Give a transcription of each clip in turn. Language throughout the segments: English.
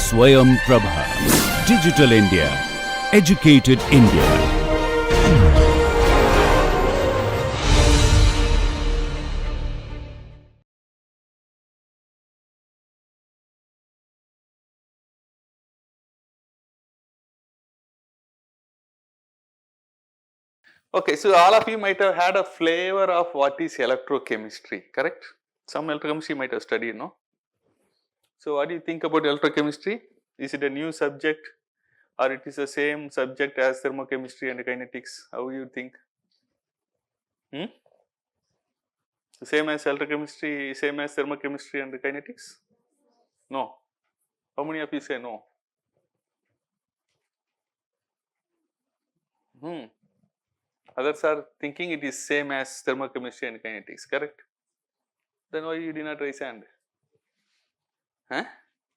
Swayam Prabha. Digital India. Educated India. Okay, so all of you might have had a flavor of what is electrochemistry, correct? Some electrochemistry might have studied, no? So what do you think about electrochemistry? Is it a new subject or it is the same subject as thermochemistry and kinetics? How you think? The same as electrochemistry, same as thermochemistry and kinetics? No. How many of you say no? Others are thinking it is same as thermochemistry and kinetics, correct? Then why you did not raise hand? Huh?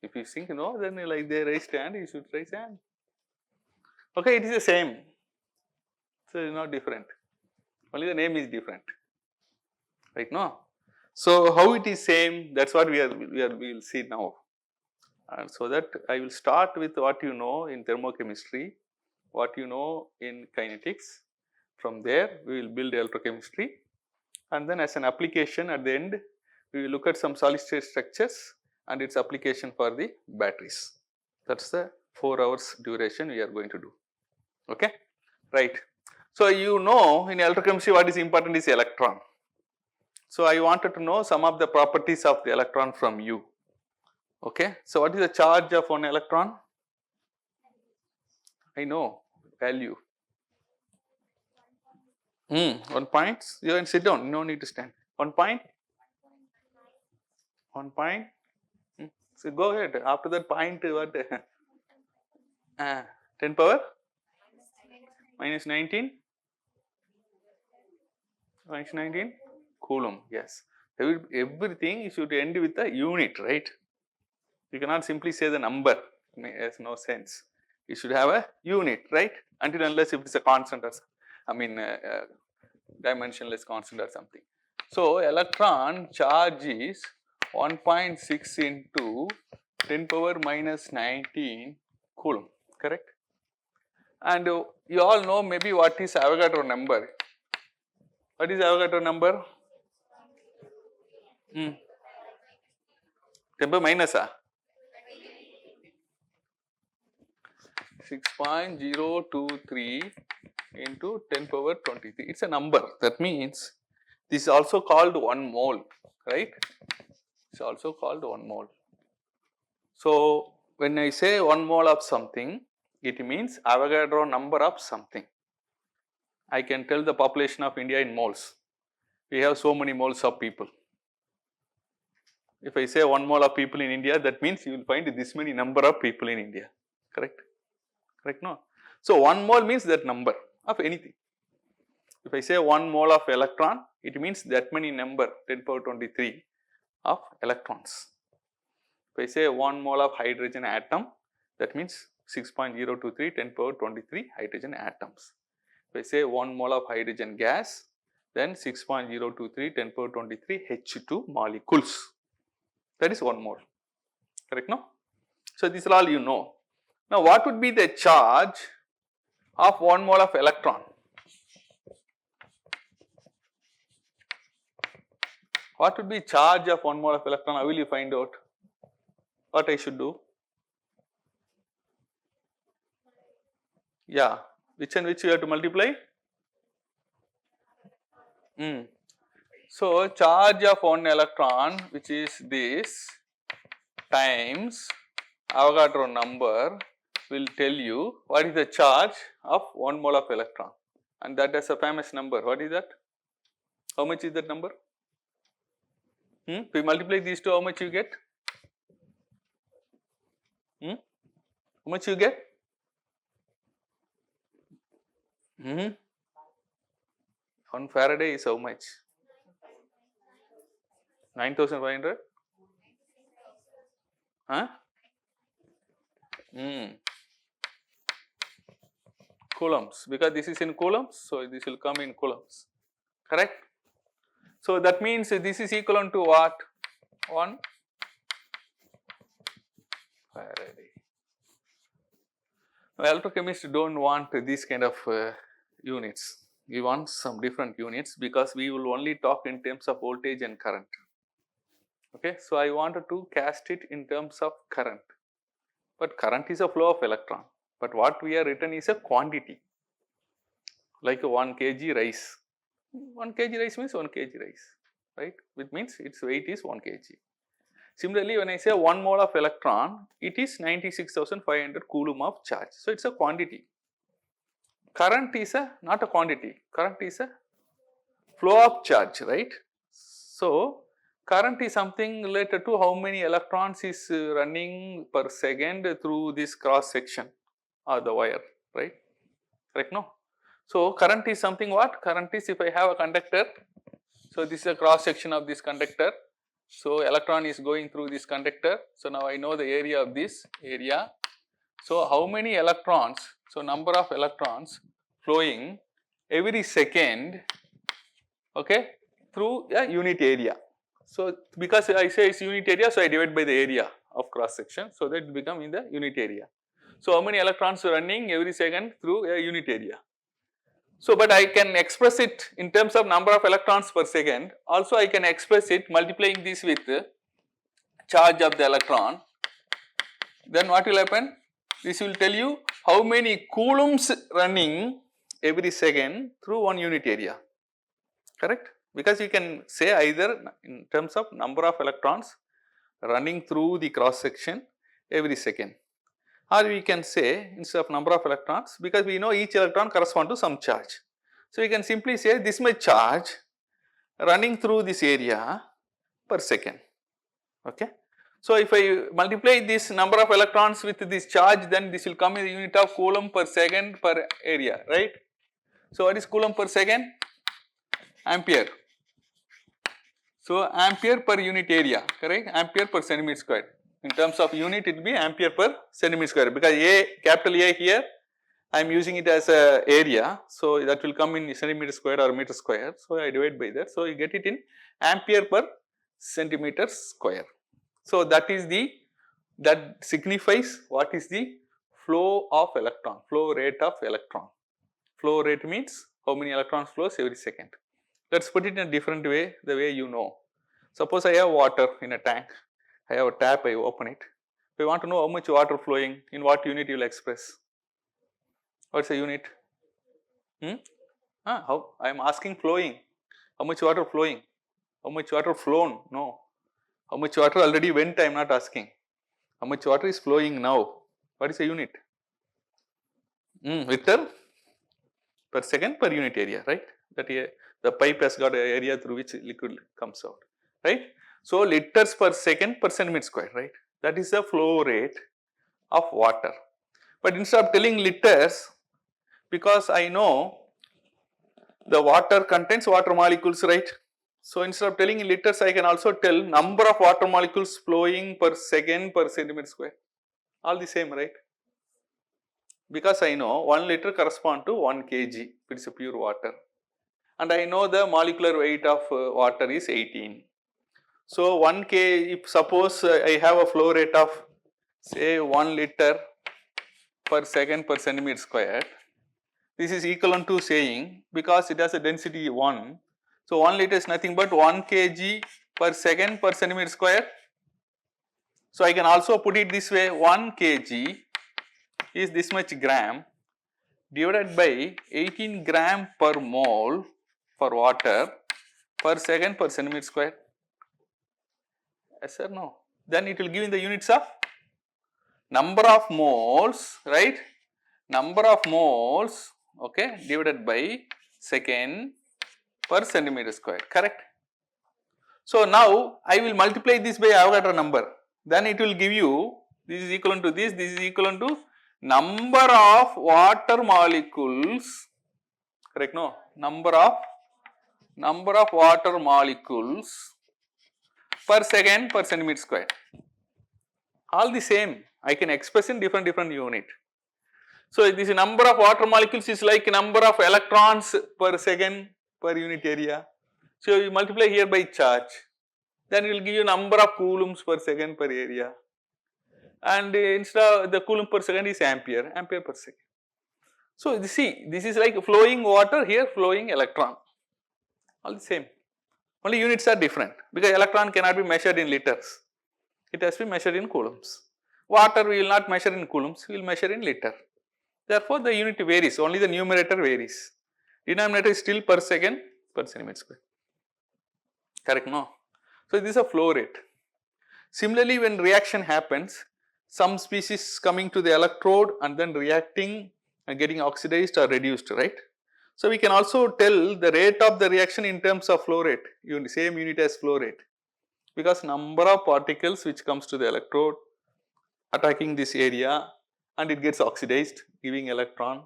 If you think no, then like they raised hand, you should raise hand. Okay, it is the same. So it is not different. Only the name is different. Right, no? So how it is same, that's what we will see now. And so that I will start with what you know in thermochemistry, what you know in kinetics. From there we will build electrochemistry, and then as an application at the end we will look at some solid state structures and its application for the batteries. That is the 4 hours duration we are going to do. Okay, right. So you know in electrochemistry what is important is electron. So I wanted to know some of the properties of the electron from you. Okay, so what is the charge of one electron? I know, value. 1 point. You can sit down, no need to stand. 1 point. 1 point. So go ahead. After that point, what? 10 power minus 19. Minus 19 coulomb. Yes. Everything you should end with a unit, right? You cannot simply say the number. It has no sense. You should have a unit, right? Until unless if it is a constant or dimensionless constant or something. So electron charge is 1.6 into 10 power minus 19 coulomb, correct? And you all know maybe what is Avogadro number. What is Avogadro number? 10 power minus 6.023 into 10 power 23. It is a number. That means this is also called 1 mole, right? It is also called 1 mole. So when I say 1 mole of something, it means Avogadro number of something. I can tell the population of India in moles. We have so many moles of people. If I say 1 mole of people in India, that means you will find this many number of people in India, correct? Correct, no? So 1 mole means that number of anything. If I say 1 mole of electron, it means that many number 10 power 23 of electrons. If I say 1 mole of hydrogen atom, that means 6.023 10 power 23 hydrogen atoms. If I say 1 mole of hydrogen gas, then 6.023 10 power 23 H2 molecules. That is 1 mole, correct, no? So this is all you know. Now what would be the charge of 1 mole of electron? What would be charge of 1 mole of electron? How will you find out? What I should do? Yeah, which and which you have to multiply? So charge of 1 electron, which is this, times Avogadro number will tell you what is the charge of 1 mole of electron, and that is a famous number. What is that? How much is that number? If we multiply these two, how much you get? How much you get? 1 Faraday is how much? 9,500? Huh? Coulombs, because this is in coulombs, so this will come in coulombs, correct? So that means this is equivalent to what? 1 Faraday. Electrochemists don't want these kind of units. We want some different units because we will only talk in terms of voltage and current. Okay, so I wanted to cast it in terms of current, but current is a flow of electron, but what we are written is a quantity, like a 1 kg rice. 1 kg rice means 1 kg rice, right? Which means its weight is 1 kg. Similarly, when I say 1 mole of electron, it is 96,500 coulomb of charge. So, it is a quantity. Current is not a quantity, current is a flow of charge, right? So, current is something related to how many electrons is running per second through this cross section or the wire, right? Correct, no? So, current is something what? Current is if I have a conductor, so this is a cross section of this conductor. So, electron is going through this conductor. So, now I know the area of this area. So, how many electrons? So, number of electrons flowing every second, okay, through a unit area. So, because I say it's unit area, so I divide by the area of cross section, so that it become in the unit area. So, how many electrons are running every second through a unit area? So, but I can express it in terms of number of electrons per second. Also, I can express it multiplying this with charge of the electron. Then what will happen? This will tell you how many coulombs running every second through one unit area, correct? Because you can say either in terms of number of electrons running through the cross section every second, or we can say instead of number of electrons, because we know each electron corresponds to some charge. So, we can simply say this much charge running through this area per second, okay. So, if I multiply this number of electrons with this charge, then this will come in the unit of coulomb per second per area, right. So, what is coulomb per second? Ampere. So, ampere per unit area, correct, ampere per centimeter square. In terms of unit, it will be ampere per centimeter square, because A, capital A here, I am using it as a area. So, that will come in centimeter square or meter square. So, I divide by that. So, you get it in ampere per centimeter square. So, that is that signifies what is the flow of electron, flow rate of electron. Flow rate means how many electrons flows every second. Let us put it in a different way, the way you know. Suppose I have water in a tank, I have a tap, I open it. If I want to know how much water flowing, in what unit you will express? What is the unit? How? I am asking flowing. How much water flowing? How much water flown? No. How much water already went? I am not asking. How much water is flowing now? What is the unit? Liter per second per unit area, right? That the pipe has got an area through which liquid comes out, right? So, liters per second per centimeter square, right? That is the flow rate of water. But instead of telling liters, because I know the water contains water molecules, right? So, instead of telling in liters, I can also tell number of water molecules flowing per second per centimeter square, all the same, right? Because I know 1 liter correspond to 1 kg if it is a pure water, and I know the molecular weight of water is 18. So, 1 k, if suppose I have a flow rate of say 1 liter per second per centimeter square, this is equivalent to saying, because it has a density 1. So, 1 liter is nothing but 1 kg per second per centimeter square. So, I can also put it this way, 1 kg is this much gram divided by 18 gram per mole for water per second per centimeter square. Yes or no? Then it will give in the units of number of moles, right? Number of moles, okay, divided by second per centimeter square, correct? So, now I will multiply this by Avogadro number, then it will give you, this is equivalent to this is equivalent to number of water molecules, correct, no? Number of water molecules per second per centimeter square, all the same, I can express in different unit. So, this number of water molecules is like number of electrons per second per unit area. So, you multiply here by charge, then it will give you number of coulombs per second per area. and instead of the coulomb per second is ampere per second. So, you see, this is like flowing water, here flowing electron, all the same, only units are different because electron cannot be measured in liters, it has to be measured in coulombs. Water we will not measure in coulombs, we will measure in liter. Therefore, the unit varies, only the numerator varies, denominator is still per second per centimeter square, correct, no? So, this is a flow rate. Similarly, when reaction happens, some species coming to the electrode and then reacting and getting oxidized or reduced, right. So, we can also tell the rate of the reaction in terms of flow rate, same unit as flow rate, because number of particles which comes to the electrode attacking this area and it gets oxidized giving electron.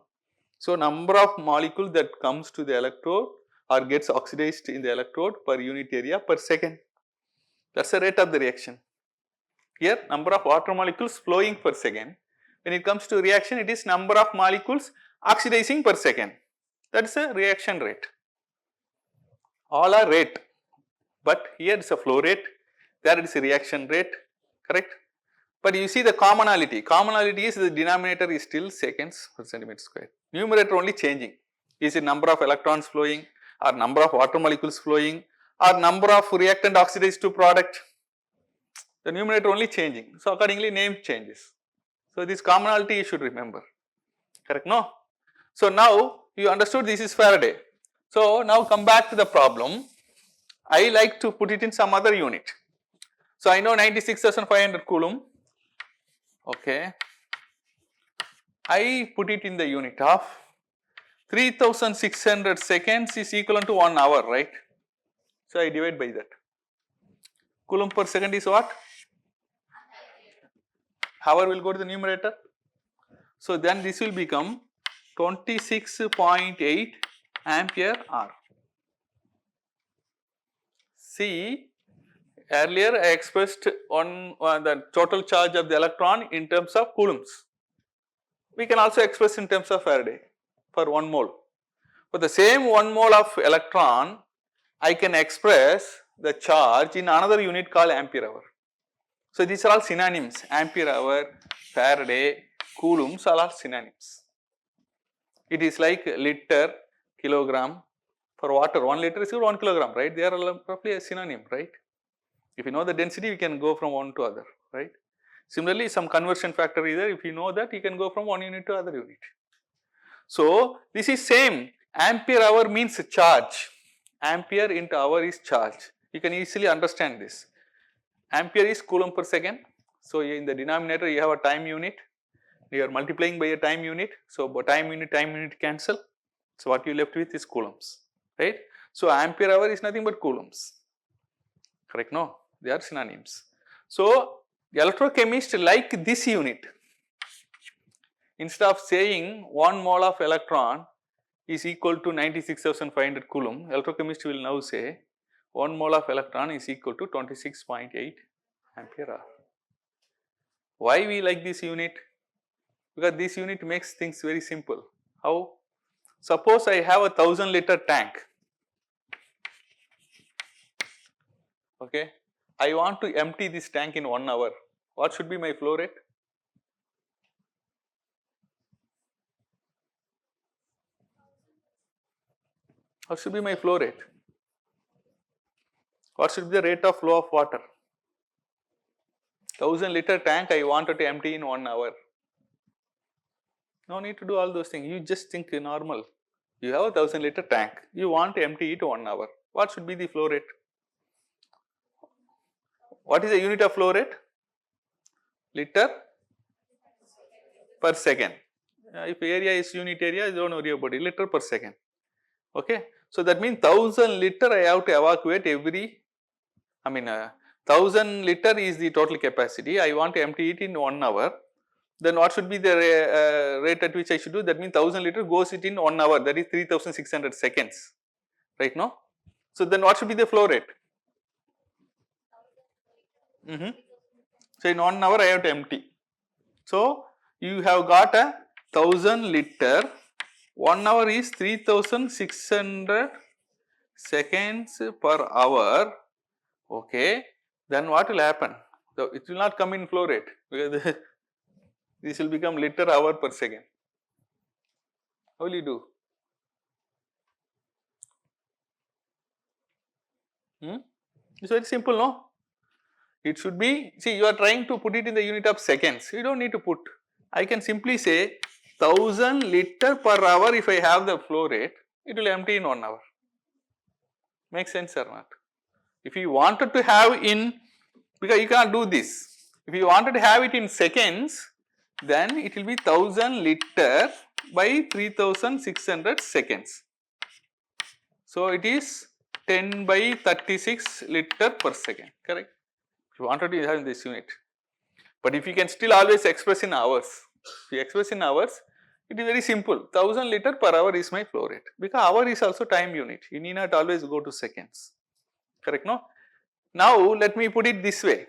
So, number of molecule that comes to the electrode or gets oxidized in the electrode per unit area per second, that is the rate of the reaction. Here number of water molecules flowing per second, when it comes to reaction it is number of molecules oxidizing per second, that is a reaction rate. All are rate, but here it is a flow rate, there it is a reaction rate, correct. But you see the commonality is the denominator is still seconds per centimeter square, numerator only changing, is it number of electrons flowing or number of water molecules flowing or number of reactant oxidized to product, the numerator only changing, so accordingly name changes. So, this commonality you should remember, correct, no. So, now you understood this is Faraday. So, now come back to the problem, I like to put it in some other unit. So, I know 96,500 coulomb, okay, I put it in the unit of 3600 seconds is equivalent to 1 hour, right. So, I divide by that, coulomb per second is what? Hour will go to the numerator. So, then this will become 26.8 ampere hour. See, earlier I expressed on the total charge of the electron in terms of coulombs. We can also express in terms of Faraday for 1 mole. For the same 1 mole of electron, I can express the charge in another unit called ampere hour. So, these are all synonyms, ampere hour, Faraday, coulombs all are synonyms. It is like liter, kilogram, for water 1 liter is 1 kilogram, right, they are roughly a synonym, right. If you know the density we can go from one to other, right. Similarly, some conversion factor is there, if you know that you can go from one unit to other unit. So, this is same, ampere hour means charge, ampere into hour is charge, you can easily understand this. Ampere is coulomb per second. So, in the denominator you have a time unit, you are multiplying by a time unit. So, time unit cancel. So, what you left with is coulombs, right. So, ampere hour is nothing but coulombs, correct, no, they are synonyms. So, the electrochemist like this unit, instead of saying 1 mole of electron is equal to 96,500 coulomb, electrochemist will now say 1 mole of electron is equal to 26.8 ampere hour. Why we like this unit? Because this unit makes things very simple. How? Suppose I have a 1000 liter tank, okay, I want to empty this tank in 1 hour, what should be my flow rate? What should be my flow rate? What should be the rate of flow of water? 1000 liter tank I wanted to empty in 1 hour. No need to do all those things, you just think normal. You have a 1000 liter tank, you want to empty it 1 hour. What should be the flow rate? What is the unit of flow rate? Liter per second. If area is unit area, don't worry about it, liter per second. Okay. So, that means 1000 liter I have to evacuate every, 1000 liter is the total capacity, I want to empty it in 1 hour. Then what should be the rate at which I should do? That means 1000 liter goes it in 1 hour, that is 3600 seconds, right, no? So, then what should be the flow rate? So, in 1 hour I have to empty. So, you have got a 1000 liter, 1 hour is 3600 seconds per hour, okay. Then what will happen? So it will not come in flow rate because this will become liter hour per second. How will you do? It's very simple, no? It should be, see, you are trying to put it in the unit of seconds. You don't need to put. I can simply say 1000 liter per hour. If I have the flow rate, it will empty in 1 hour. Makes sense or not? If you wanted to have in, because you cannot do this. If you wanted to have it in seconds, then it will be 1000 liter by 3600 seconds. So it is 10 by 36 liter per second, correct? If you wanted to have in this unit. But if you can still always express in hours, if you express in hours, it is very simple. 1000 liter per hour is my flow rate, because hour is also time unit. You need not always go to seconds, correct, no? Now let me put it this way.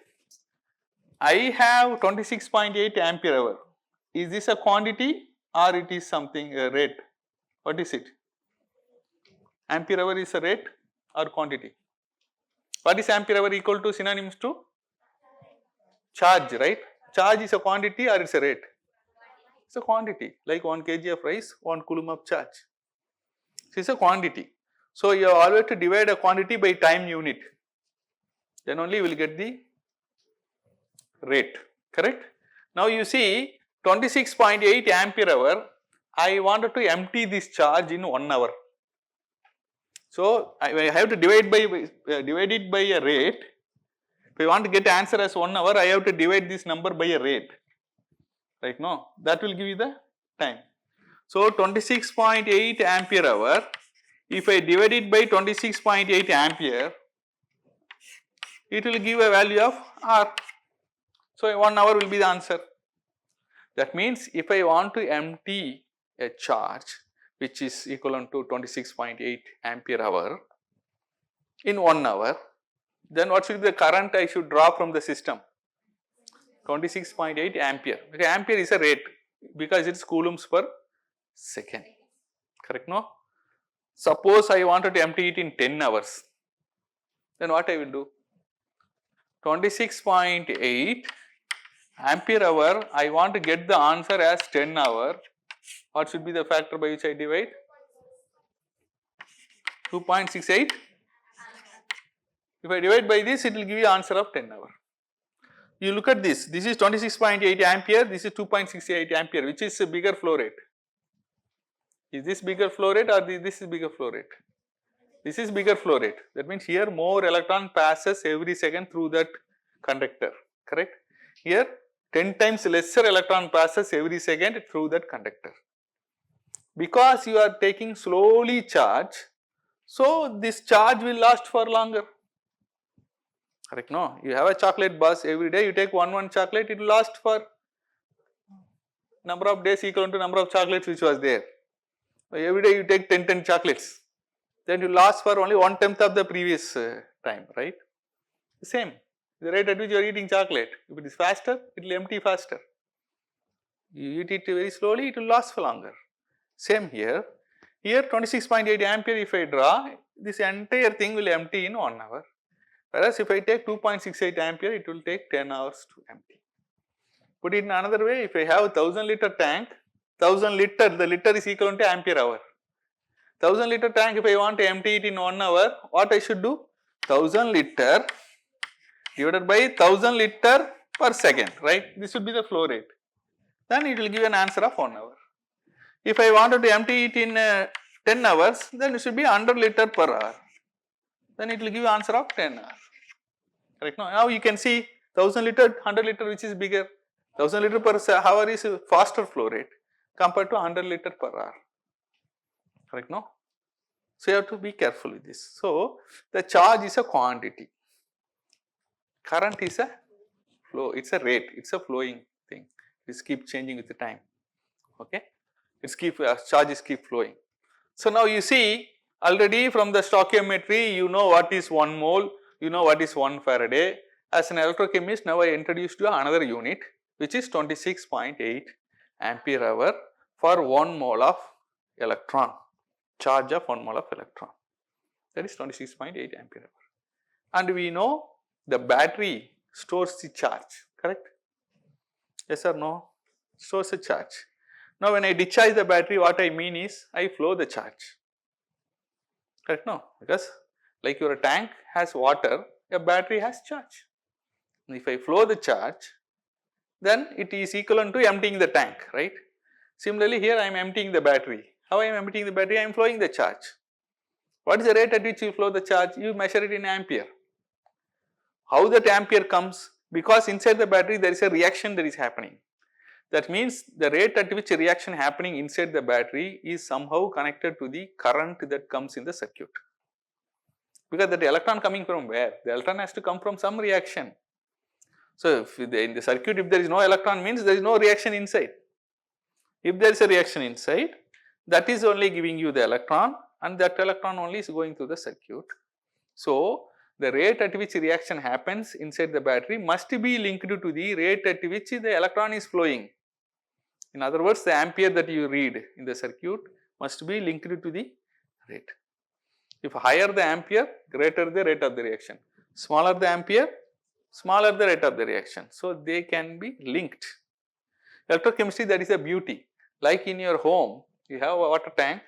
I have 26.8 ampere hour. Is this a quantity or it is something, a rate? What is it? Ampere hour is a rate or quantity? What is ampere hour equal to, synonyms to? Charge, right? Charge is a quantity or it's a rate? It's a quantity, like 1 kg of rice, 1 coulomb of charge. So it's a quantity. So you always to divide a quantity by time unit. Then only you will get the rate, correct? Now you see 26.8 ampere hour, I wanted to empty this charge in 1 hour. So I have to divide it by a rate. If I want to get answer as 1 hour, I have to divide this number by a rate, right? No, that will give you the time. So 26.8 ampere hour, if I divide it by 26.8 ampere, it will give a value of R. So 1 hour will be the answer. That means if I want to empty a charge which is equivalent to 26.8 ampere hour in 1 hour, then what should be the current I should draw from the system? 26.8 ampere. Okay, ampere is a rate because it is coulombs per second, correct, no? Suppose I wanted to empty it in 10 hours, then what I will do? 26.8 ampere hour, I want to get the answer as 10 hour. What should be the factor by which I divide? 2.68. If I divide by this, it will give you answer of 10 hour. You look at this, this is 26.8 ampere, this is 2.68 ampere, which is a bigger flow rate? Is this bigger flow rate or this is bigger flow rate? This is bigger flow rate. That means here more electron passes every second through that conductor, correct? Here 10 times lesser electron passes every second through that conductor. Because you are taking slowly charge, so this charge will last for longer, correct, no? You have a chocolate bus, every day you take one chocolate, it will last for number of days equal to number of chocolates which was there. Every day you take 10 chocolates, then it will last for only 1/10 of the previous time, right? The same, the rate at which you are eating chocolate, if it is faster, it will empty faster. You eat it very slowly, it will last for longer. Same here, here 26.8 ampere if I draw, this entire thing will empty in 1 hour. Whereas if I take 2.68 ampere, it will take 10 hours to empty. Put it in another way, if I have 1000 liter tank, 1000 liter, the liter is equivalent to ampere hour. 1000 liter tank, if I want to empty it in 1 hour, what I should do? 1000 liter divided by 1000 liter per second, right? This should be the flow rate. Then it will give an answer of 1 hour. If I wanted to empty it in 10 hours, then it should be 100 liter per hour. Then it will give you answer of 10 hours. Correct? Now you can see 1000 liter, 100 liter, which is bigger. 1000 liter per hour is a faster flow rate compared to 100 liter per hour. Correct? No? So you have to be careful with this. So the charge is a quantity. Current is a flow, it's a rate, it's a flowing thing. It keeps changing with the time. Okay? Charges keep flowing. So now you see, already from the stoichiometry, you know what is 1 mole, you know what is 1 Faraday. As an electrochemist, now I introduced you another unit, which is 26.8 ampere hour for 1 mole of electron, charge of 1 mole of electron. That is 26.8 ampere hour. And we know the battery stores the charge, correct? Yes or no? Stores the charge. Now when I discharge the battery, what I mean is I flow the charge, correct? No, because like your tank has water, a battery has charge. If I flow the charge, then it is equivalent to emptying the tank, right? Similarly here I am emptying the battery. How I am emptying the battery? I am flowing the charge. What is the rate at which you flow the charge? You measure it in ampere. How that ampere comes? Because inside the battery there is a reaction that is happening. That means the rate at which a reaction happening inside the battery is somehow connected to the current that comes in the circuit. Because that electron coming from where? The electron has to come from some reaction. So if in the circuit if there is no electron means there is no reaction inside. If there is a reaction inside, that is only giving you the electron and that electron only is going through the circuit. So the rate at which reaction happens inside the battery must be linked to the rate at which the electron is flowing. In other words, the ampere that you read in the circuit must be linked to the rate. If higher the ampere, greater the rate of the reaction. Smaller the ampere, smaller the rate of the reaction. So they can be linked. Electrochemistry, that is a beauty. Like in your home, you have a water tank.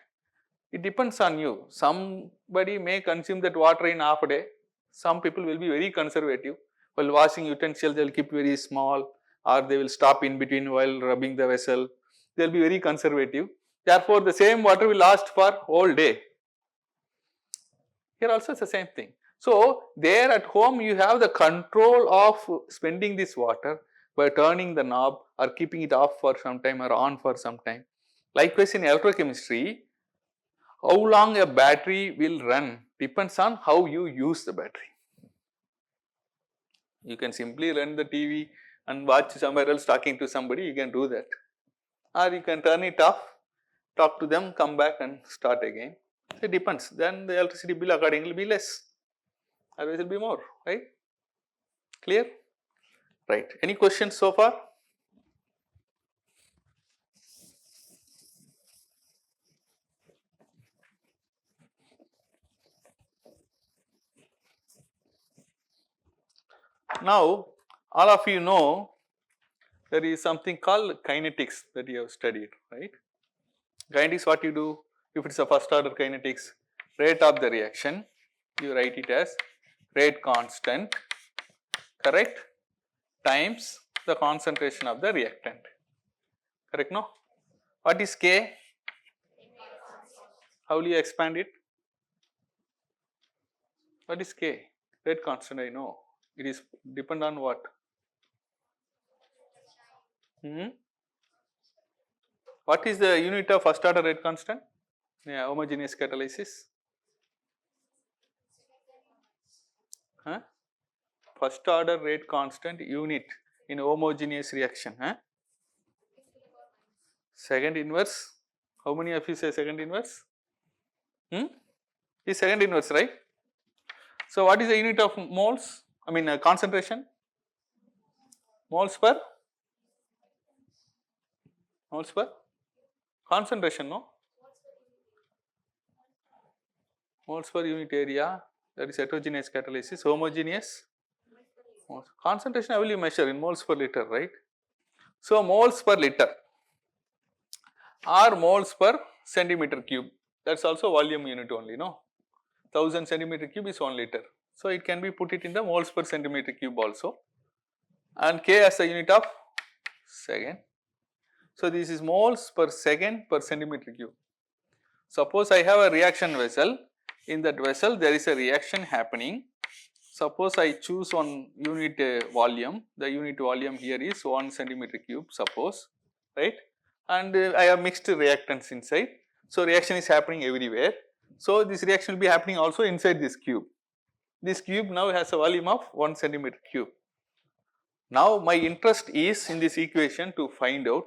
It depends on you. Somebody may consume that water in half a day. Some people will be very conservative. While washing utensils, they will keep very small, or they will stop in between while rubbing the vessel. They will be very conservative. Therefore, the same water will last for whole day. Here also it's the same thing. So, there at home you have the control of spending this water by turning the knob or keeping it off for some time or on for some time. Likewise in electrochemistry, how long a battery will run depends on how you use the battery. You can simply run the TV and watch somewhere else talking to somebody, you can do that. Or you can turn it off, talk to them, come back and start again. It depends. Then the electricity bill accordingly will be less. Otherwise it will be more, right? Clear? Right. Any questions so far? Now, all of you know there is something called kinetics that you have studied, right? Kinetics, what you do? If it is a first order kinetics, rate of the reaction, you write it as rate constant, correct, times the concentration of the reactant, correct, no? What is K? How will you expand it? What is K? Rate constant, I know. It is depend on what? What is the unit of first order rate constant? Yeah, homogeneous catalysis. Huh? First order rate constant unit in homogeneous reaction. Huh? Second inverse. How many of you say second inverse? Is second inverse, right? So what is the unit of moles? I mean concentration? Moles per? Moles per? Concentration, no? Moles per unit area, that is heterogeneous catalysis. Homogeneous? Concentration, how will you measure? In moles per liter, right? So moles per liter or moles per centimeter cube, that is also volume unit only, no? 1000 centimeter cube is 1 liter. So it can be put it in the moles per centimeter cube also, and K as the unit of second. So this is moles per second per centimeter cube. Suppose I have a reaction vessel, in that vessel there is a reaction happening. Suppose I choose one unit volume, the unit volume here is 1 centimeter cube, suppose, right, and I have mixed reactants inside. So reaction is happening everywhere. So this reaction will be happening also inside this cube. This cube now has a volume of 1 centimeter cube. Now my interest is in this equation to find out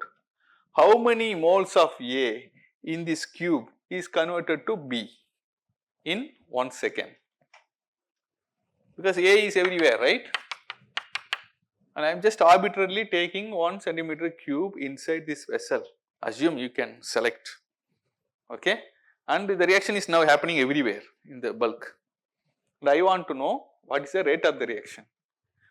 how many moles of A in this cube is converted to B in 1 second. Because A is everywhere, right? And I am just arbitrarily taking 1 centimeter cube inside this vessel. Assume you can select, okay? And the reaction is now happening everywhere in the bulk. And I want to know what is the rate of the reaction.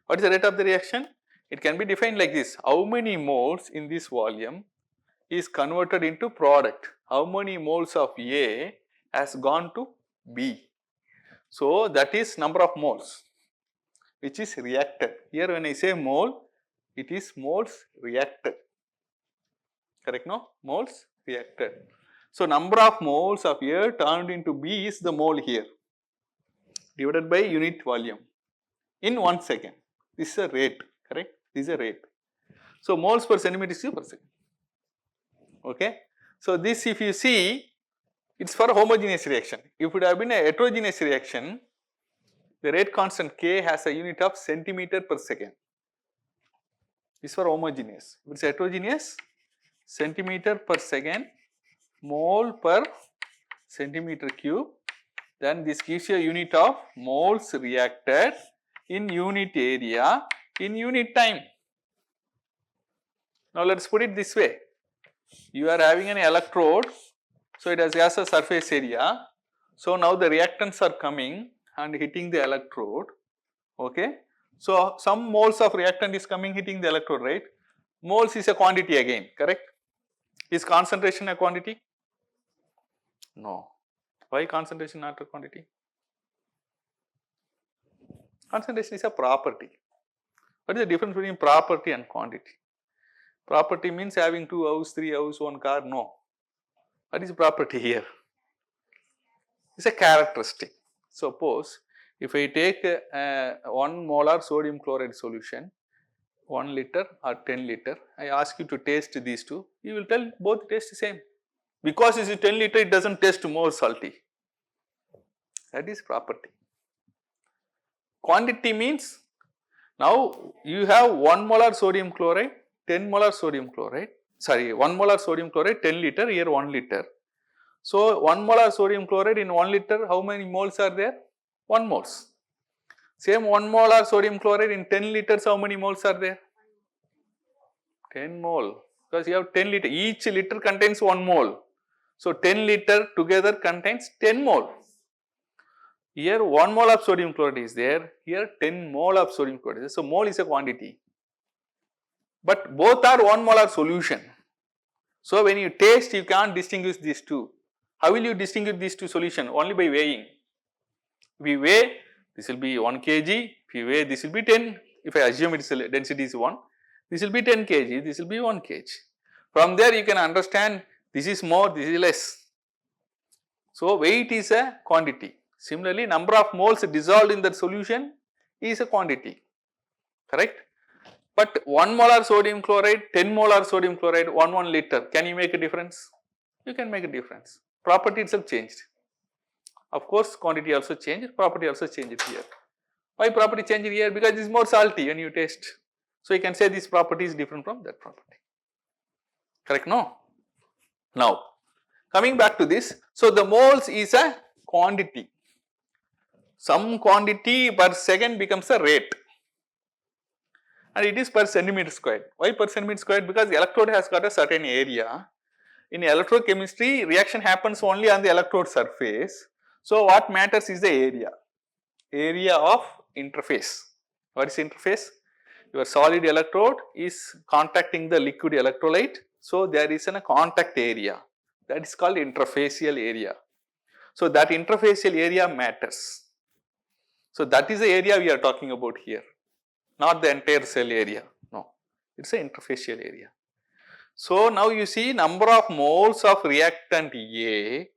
What is the rate of the reaction? It can be defined like this: how many moles in this volume is converted into product? How many moles of A has gone to B? So that is number of moles which is reacted. Here when I say mole, it is moles reacted. Correct, no? Moles reacted. So number of moles of A turned into B is the mole here, divided by unit volume in 1 second. This is a rate, correct? This is a rate. So moles per centimeter cube per second. Okay. So this, if you see, it's for a homogeneous reaction. If it would have been a heterogeneous reaction, the rate constant K has a unit of centimeter per second. This is for homogeneous. If it's heterogeneous, centimeter per second, mole per centimeter cube, then this gives you a unit of moles reacted in unit area in unit time. Now let us put it this way: you are having an electrode, so it has a surface area. So now the reactants are coming and hitting the electrode. Okay. So some moles of reactant is coming hitting the electrode, right? Moles is a quantity again, correct? Is concentration a quantity? No. Why concentration not a quantity? Concentration is a property. What is the difference between property and quantity? Property means having 2 houses, 3 houses, 1 car. No. What is property here? It's a characteristic. Suppose if I take 1 molar sodium chloride solution, 1 liter or 10 liter, I ask you to taste these two, you will tell both taste the same. Because it is 10 liter, it does not taste more salty. That is property. Quantity means, now you have 1 molar sodium chloride, 10 molar sodium chloride, 1 molar sodium chloride, 10 liter, here 1 liter. So 1 molar sodium chloride in 1 liter, how many moles are there? 1 moles. Same 1 molar sodium chloride in 10 liters, how many moles are there? 10 mole, because you have 10 liter, each liter contains 1 mole. So 10 liter together contains 10 mole. Here 1 mole of sodium chloride is there, here 10 mole of sodium chloride is there. So mole is a quantity, but both are 1 molar solution. So when you taste, you can't distinguish these two. How will you distinguish these two solutions? Only by weighing. If you weigh, this will be 1 kg, if you weigh, this will be 10, if I assume its density is 1, this will be 10 kg, this will be 1 kg. From there you can understand this is more, this is less. So weight is a quantity. Similarly, number of moles dissolved in that solution is a quantity, correct? But 1 molar sodium chloride, 10 molar sodium chloride, 1 liter, can you make a difference? You can make a difference. Property itself changed. Of course, quantity also changed, property also changed here. Why property changed here? Because it is more salty when you taste. So you can say this property is different from that property. Correct? No? Now, coming back to this, so the moles is a quantity. Some quantity per second becomes a rate, and it is per centimeter squared. Why per centimeter squared? Because the electrode has got a certain area. In electrochemistry, reaction happens only on the electrode surface. So what matters is the area of interface. What is interface? Your solid electrode is contacting the liquid electrolyte. So there is a contact area, that is called interfacial area. So that interfacial area matters. So that is the area we are talking about here, not the entire cell area. No, it is an interfacial area. So now you see number of moles of reactant A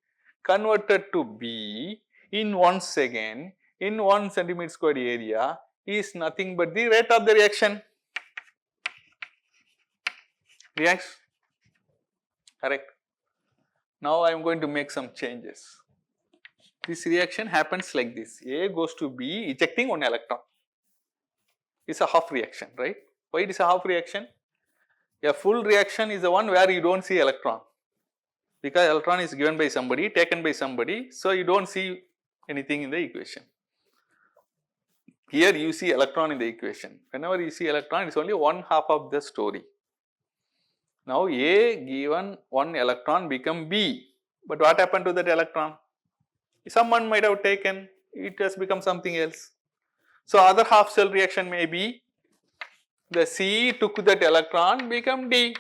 converted to B in 1 second in 1 centimeter squared area is nothing but the rate of the reaction. Reacts, correct? Now I am going to make some changes. This reaction happens like this: A goes to B, ejecting 1 electron. It's a half reaction, right? Why it is a half reaction? A full reaction is the one where you don't see electron, because electron is given by somebody, taken by somebody, so you don't see anything in the equation. Here you see electron in the equation. Whenever you see electron, it is only 1/2 of the story. Now A given 1 electron become B, but what happened to that electron? Someone might have taken, it has become something else. So other half cell reaction may be the C took that electron become D.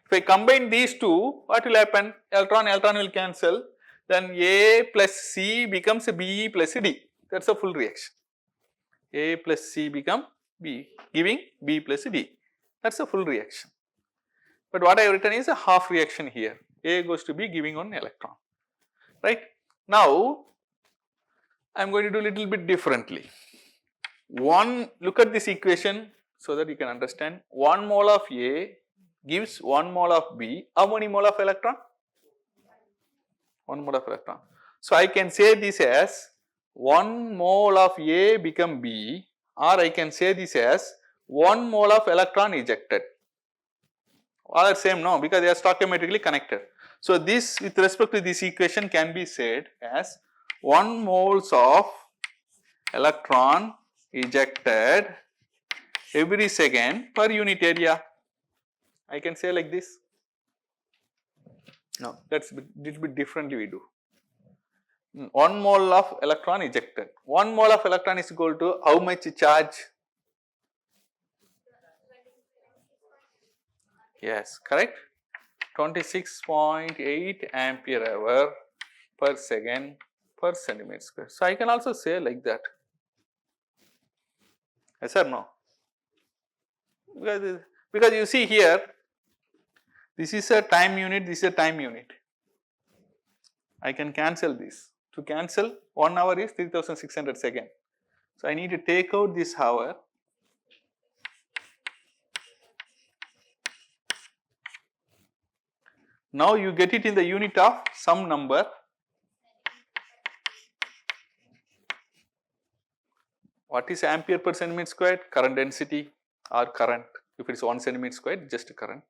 If I combine these two, what will happen? Electron will cancel, then A plus C becomes B plus D. That is a full reaction. A plus C become B, giving B plus D. That is a full reaction. But what I have written is a half reaction here. A goes to B, giving one electron. Right? Now, I am going to do a little bit differently. Look at this equation so that you can understand. 1 mole of A gives 1 mole of B. How many mole of electron? 1 mole of electron. So I can say this as 1 mole of A become B, or I can say this as 1 mole of electron ejected. All are same, no, because they are stoichiometrically connected. So this, with respect to this equation, can be said as 1 moles of electron ejected every second per unit area. I can say like this. No, that's a little bit differently we do. 1 mole of electron ejected. 1 mole of electron is equal to how much charge? Yes, correct. 26.8 ampere hour per second per centimeter square. So I can also say like that. Yes or no? Because you see here, this is a time unit, this is a time unit. I can cancel this. To cancel, 1 hour is 3600 seconds. So I need to take out this hour. Now you get it in the unit of some number. What is ampere per centimeter squared? Current density or current. If it is 1 centimeter squared, just current.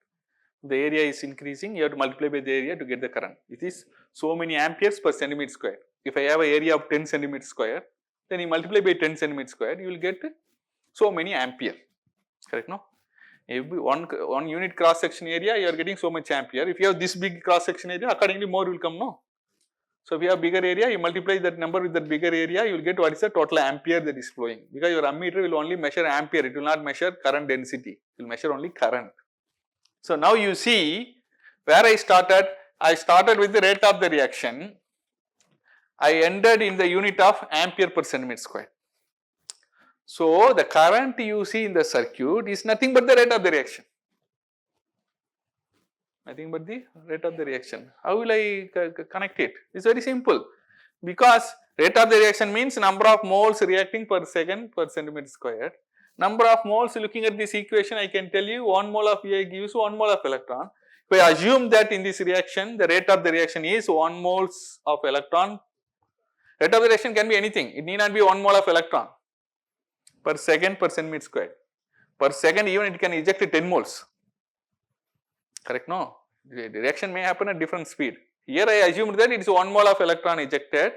The area is increasing, you have to multiply by the area to get the current. It is so many amperes per centimeter squared. If I have an area of 10 centimeter square, then you multiply by 10 centimeter squared, you will get so many ampere. Correct, no? Every one unit cross section area, you are getting so much ampere. If you have this big cross section area, accordingly more will come, no? So if you have bigger area, you multiply that number with that bigger area, you will get what is the total ampere that is flowing. Because your ammeter will only measure ampere, it will not measure current density, it will measure only current. So now you see where I started with the rate of the reaction, I ended in the unit of ampere per centimeter square. So the current you see in the circuit is nothing but the rate of the reaction. Nothing but the rate of the reaction. How will I connect it? It's very simple. Because rate of the reaction means number of moles reacting per second per centimeter squared. Number of moles, looking at this equation, I can tell you 1 mole of A gives 1 mole of electron. If I assume that in this reaction, the rate of the reaction is 1 moles of electron. Rate of the reaction can be anything. It need not be 1 mole of electron per second per centimeter squared. Per second, even it can eject 10 moles. Correct, no? The reaction may happen at different speed. Here I assumed that it is 1 mole of electron ejected.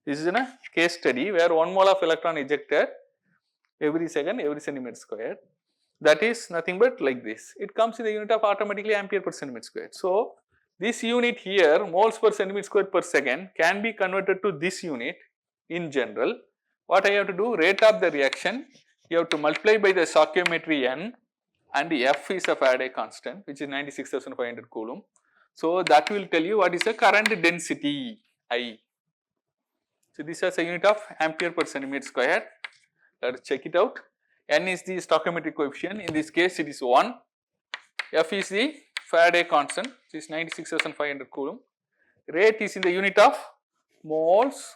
This is in a case study where 1 mole of electron ejected every second, every centimeter squared. That is nothing but like this. It comes in the unit of automatically ampere per centimeter squared. So this unit here, moles per centimeter squared per second, can be converted to this unit in general. What I have to do? Rate of the reaction, you have to multiply by the stoichiometry N, and F is a Faraday constant, which is 96,500 coulomb. So that will tell you what is the current density I. So this is a unit of ampere per centimeter squared. Let us check it out. N is the stoichiometric coefficient. In this case, it is 1. F is the Faraday constant, which is 96,500 coulomb. Rate is in the unit of moles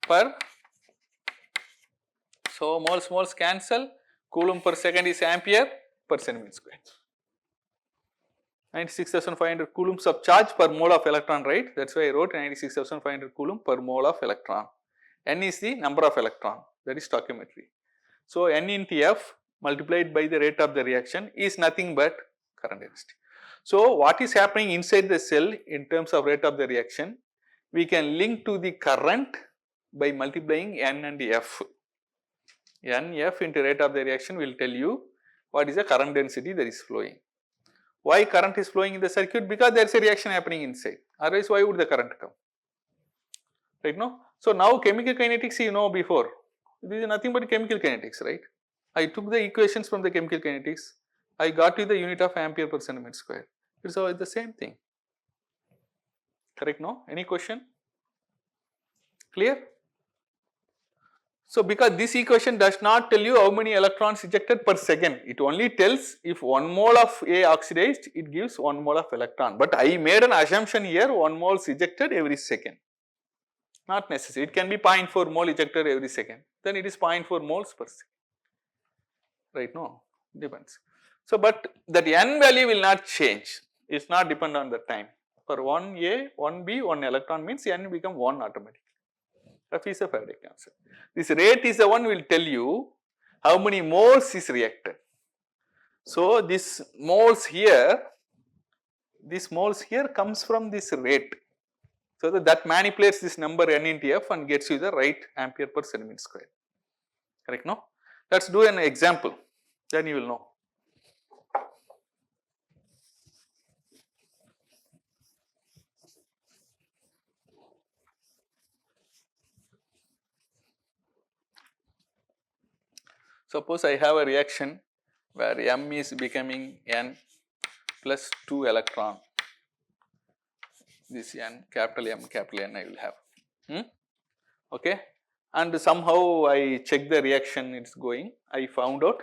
per. So moles cancel. Coulomb per second is ampere per centimeter squared. 96,500 coulombs of charge per mole of electron, right? That's why I wrote 96,500 coulomb per mole of electron. N is the number of electron, that is stoichiometry. So N into F multiplied by the rate of the reaction is nothing but current density. So what is happening inside the cell in terms of rate of the reaction, we can link to the current by multiplying N and F. N F into rate of the reaction will tell you what is the current density that is flowing. Why current is flowing in the circuit? Because there is a reaction happening inside. Otherwise, why would the current come? Right, no? So now chemical kinetics you know before, this is nothing but chemical kinetics, right? I took the equations from the chemical kinetics, I got to the unit of ampere per centimeter square. It's all the same thing, correct? No? Any question? Clear? So because this equation does not tell you how many electrons ejected per second, it only tells if 1 mole of A oxidized, it gives 1 mole of electron. But I made an assumption here, 1 mole is ejected every second. Not necessary, it can be 0.4 mole ejected every second, then it is 0.4 moles per second, right? No, depends. So but that n value will not change, it's not depend on the time. For 1 A, 1 B, 1 electron means n become 1 automatically. That is a Faraday constant. This rate is the one will tell you how many moles is reacted. So this moles here comes from this rate. So that manipulates this number n into f and gets you the right ampere per centimeter square. Correct? No? Let us do an example, then you will know. Suppose I have a reaction where m is becoming n plus 2 electron, this n, capital M, capital N I will have, okay, and somehow I check the reaction, it is going, I found out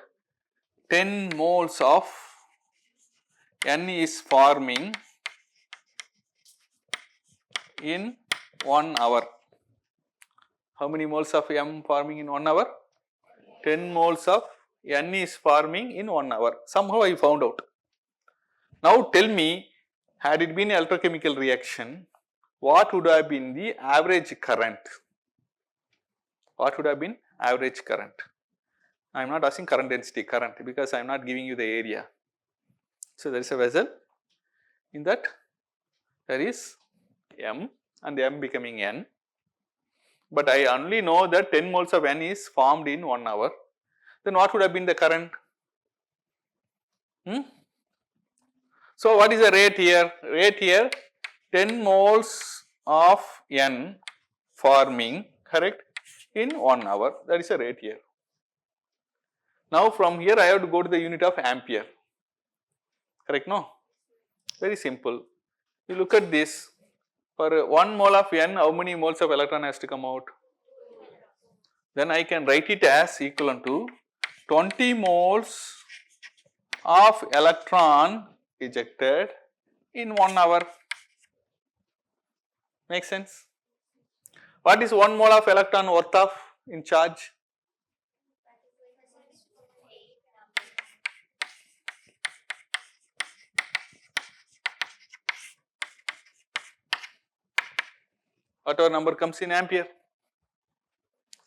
10 moles of n is forming in 1 hour. How many moles of m forming in 1 hour? 10 moles of n is forming in 1 hour, somehow I found out. Now tell me, had it been an electrochemical reaction, what would have been the average current? What would have been average current? I am not asking current density, current, because I am not giving you the area. So there is a vessel, in that there is m and m becoming n, but I only know that 10 moles of n is formed in 1 hour. Then what would have been the current? So what is the rate here? Rate here 10 moles of n forming, correct, in 1 hour, that is a rate here. Now from here I have to go to the unit of ampere, correct? No? Very simple. You look at this, for 1 mole of n, how many moles of electron has to come out? Then I can write it as equivalent to 20 moles of electron ejected in 1 hour. Make sense? What is 1 mole of electron worth of in charge? Whatever number comes in ampere,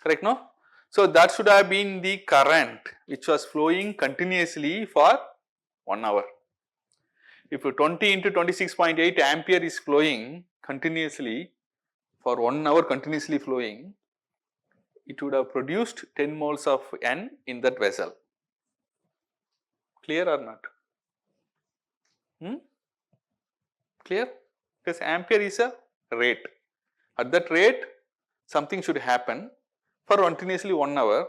correct? No? So that should have been the current which was flowing continuously for 1 hour. If 20 into 26.8 ampere is flowing continuously for 1 hour, continuously flowing, it would have produced 10 moles of n in that vessel. Clear or not? Clear? Because ampere is a rate. At that rate, something should happen for continuously 1 hour.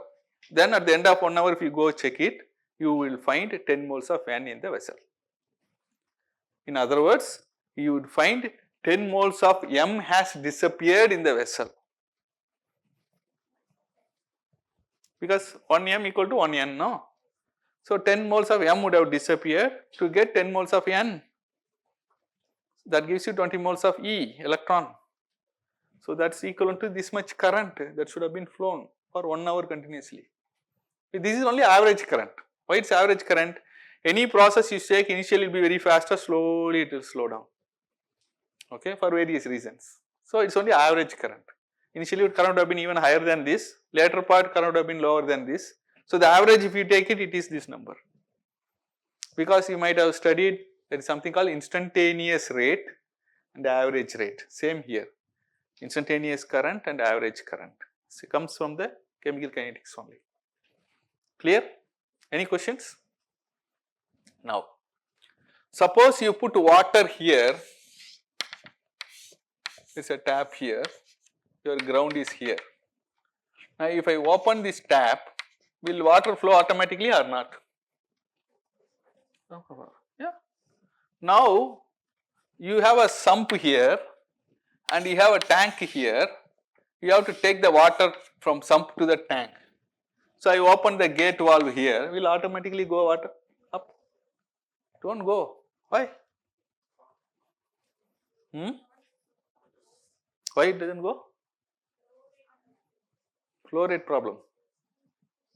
Then at the end of 1 hour, if you go check it, you will find 10 moles of n in the vessel. In other words, you would find 10 moles of m has disappeared in the vessel, because 1 m equal to 1 n, no? So 10 moles of m would have disappeared to get 10 moles of n. That gives you 20 moles of E, electron. So that's equivalent to this much current that should have been flown for 1 hour continuously. This is only average current. Why it's average current? Any process you take initially will be very fast, or slowly it will slow down, okay, for various reasons. So it's only average current. Initially current would have been even higher than this, later part current would have been lower than this. So the average, if you take it, it is this number. Because you might have studied, there is something called instantaneous rate and average rate, same here. Instantaneous current and average current. So it comes from the chemical kinetics only. Clear? Any questions? Now, suppose you put water here, there is a tap here, your ground is here. Now if I open this tap, will water flow automatically or not? Yeah. Now you have a sump here and you have a tank here. You have to take the water from sump to the tank. So I open the gate valve here, will automatically go water up? Don't go. Why? Why it doesn't go? Flow rate problem.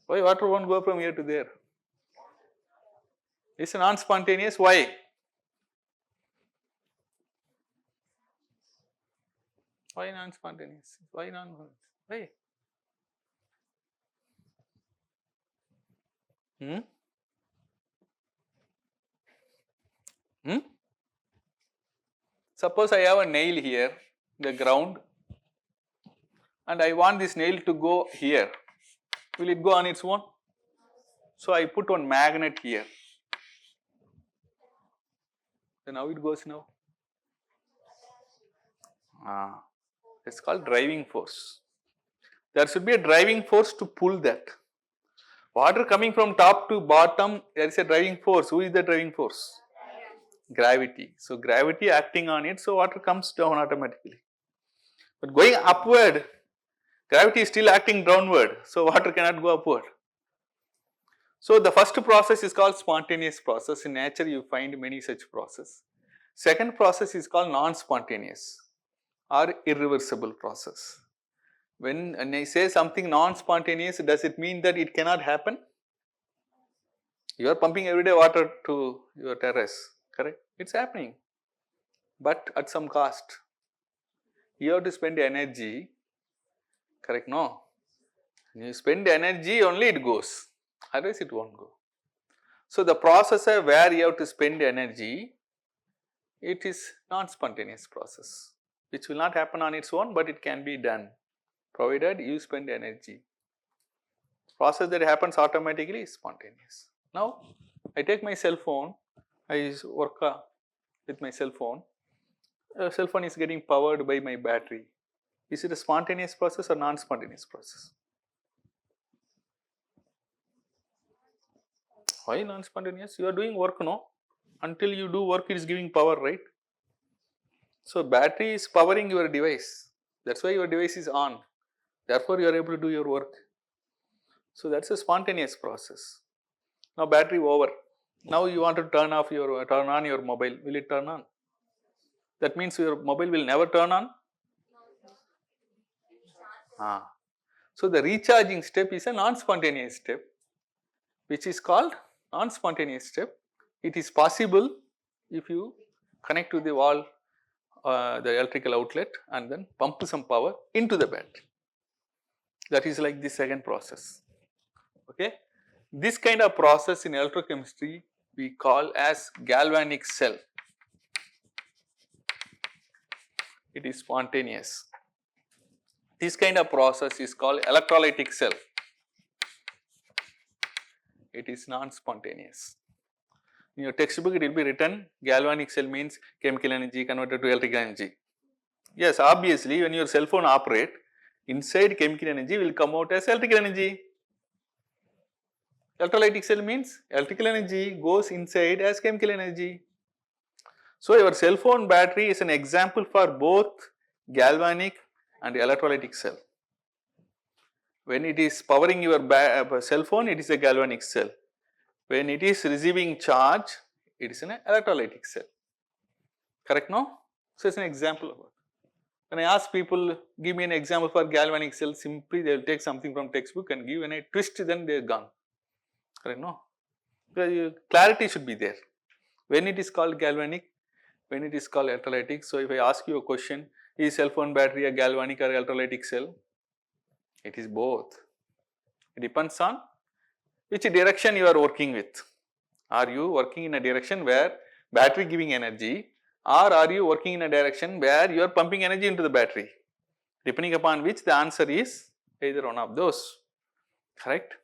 Why water won't go from here to there? It's non-spontaneous. Why? Why non-spontaneous? Why non-spontaneous? Why? Suppose I have a nail here, the ground, and I want this nail to go here. Will it go on its own? So I put one magnet here. Then how it goes now? It's called driving force. There should be a driving force to pull that. Water coming from top to bottom, there is a driving force. Who is the driving force? Gravity. So gravity acting on it, so water comes down automatically. But going upward, gravity is still acting downward, so water cannot go upward. So the first process is called spontaneous process. In nature you find many such processes. Second process is called non-spontaneous or irreversible process. When I say something non-spontaneous, does it mean that it cannot happen? You are pumping everyday water to your terrace, correct? It's happening, but at some cost. You have to spend energy, correct? No. When you spend energy, only it goes, otherwise it won't go. So the process where you have to spend energy, it is non-spontaneous process, which will not happen on its own, but it can be done, provided you spend energy. Process that happens automatically is spontaneous. Now, I take my cell phone, I work with my cell phone. Cell phone is getting powered by my battery. Is it a spontaneous process or non-spontaneous process? Why non-spontaneous? You are doing work, no? Until you do work, it is giving power, right? So battery is powering your device. That's why your device is on. Therefore, you are able to do your work. So that's a spontaneous process. Now battery over. Now you want to turn on your mobile. Will it turn on? That means your mobile will never turn on? So the recharging step is a non-spontaneous step, which is called non-spontaneous step. It is possible if you connect to the wall, the electrical outlet, and then pump some power into the battery. That is like the second process. Okay. This kind of process in electrochemistry we call as galvanic cell. It is spontaneous. This kind of process is called electrolytic cell. It is non-spontaneous. In your textbook it will be written galvanic cell means chemical energy converted to electrical energy. Yes, obviously when your cell phone operate, inside chemical energy will come out as electrical energy. Electrolytic cell means electrical energy goes inside as chemical energy. So your cell phone battery is an example for both galvanic and electrolytic cell. When it is powering your cell phone, it is a galvanic cell. When it is receiving charge, it is an electrolytic cell. Correct, no? So it's an example of it. When I ask people, give me an example for galvanic cell, simply they will take something from textbook and give. When I twist, then they are gone. Correct, no? Because clarity should be there. When it is called galvanic, when it is called electrolytic. So if I ask you a question, is cell phone battery a galvanic or electrolytic cell? It is both. It depends on which direction you are working with. Are you working in a direction where battery giving energy, or are you working in a direction where you are pumping energy into the battery? Depending upon which, the answer is either one of those. Correct?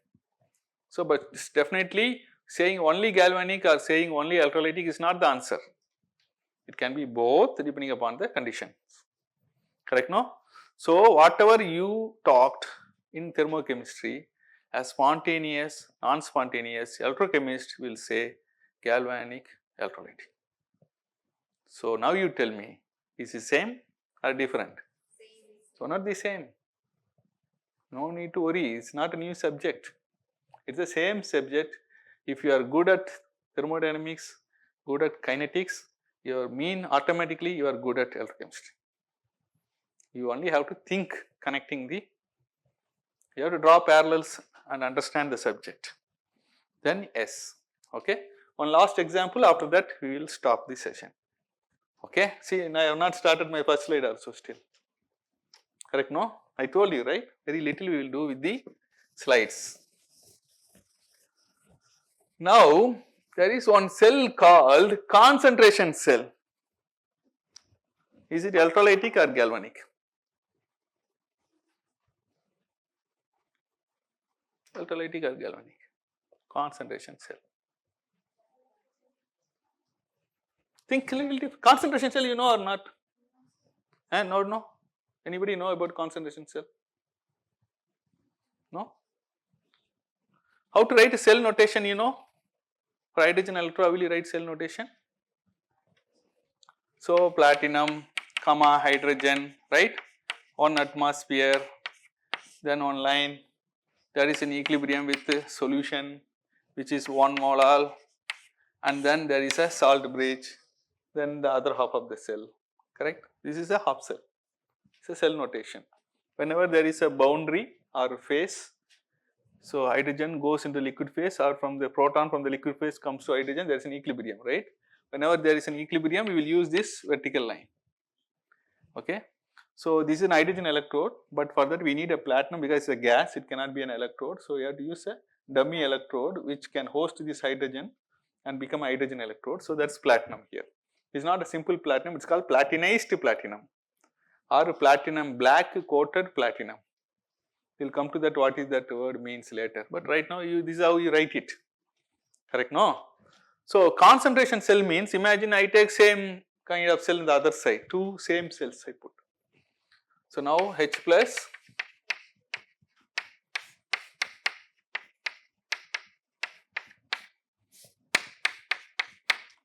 So, but definitely saying only galvanic or saying only electrolytic is not the answer. It can be both depending upon the conditions. Correct, no? So, whatever you talked in thermochemistry as spontaneous, non-spontaneous, electrochemist will say galvanic, electrolytic. So, now you tell me, is it same or different? So, not the same. No need to worry, it is not a new subject. It is the same subject. If you are good at thermodynamics, good at kinetics, you mean automatically you are good at electrochemistry. You only have to think connecting the, you have to draw parallels and understand the subject. Then yes, okay. One last example, after that we will stop the session. Okay, see, I have not started my first slide also still. Correct, no? I told you, right? Very little we will do with the slides. Now, there is one cell called concentration cell. Is it electrolytic or galvanic? Electrolytic or galvanic? Concentration cell. Think a little different. Concentration cell you know or not? No? Anybody know about concentration cell? No? How to write a cell notation you know? For hydrogen electro, how will you write cell notation? So, platinum, comma, hydrogen, right? 1 atmosphere, then 1 line, there is an equilibrium with the solution which is 1 molal, and then there is a salt bridge, then the other half of the cell, correct? This is a half cell, it is a cell notation. Whenever there is a boundary or phase, so hydrogen goes into liquid phase or from the proton from the liquid phase comes to hydrogen, there is an equilibrium, right? Whenever there is an equilibrium, we will use this vertical line, okay. So, this is an hydrogen electrode, but for that we need a platinum because it is a gas, it cannot be an electrode. So, we have to use a dummy electrode which can host this hydrogen and become a hydrogen electrode. So, that is platinum here. It is not a simple platinum, it is called platinized platinum or platinum black coated platinum. We will come to that what is that word means later, but right now this is how you write it, correct, no? So, concentration cell means imagine I take same kind of cell in the other side, 2 same cells I put. So, now H plus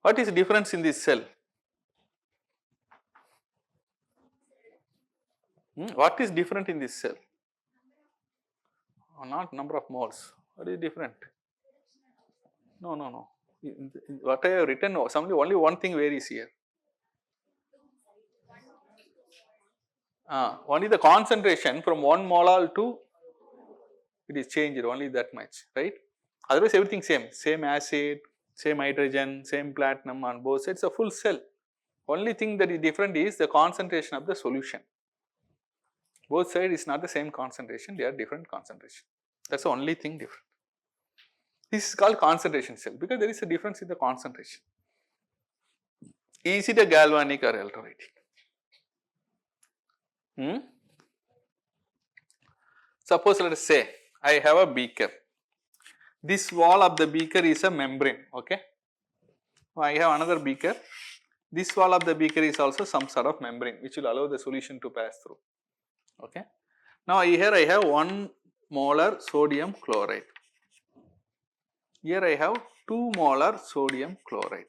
what is the difference in this cell? What is different in this cell? Not number of moles, what is different? No. What I have written, only one thing varies here. Only the concentration from 1 molal to it is changed only that much, right? Otherwise everything same acid, same hydrogen, same platinum on both sides, a full cell. Only thing that is different is the concentration of the solution. Both sides is not the same concentration, they are different concentration. That is the only thing different. This is called concentration cell because there is a difference in the concentration. Is it a galvanic or electrolytic? Suppose let us say I have a beaker. This wall of the beaker is a membrane, okay. I have another beaker. This wall of the beaker is also some sort of membrane which will allow the solution to pass through, okay. Now here I have 1 molar sodium chloride. Here I have 2 molar sodium chloride.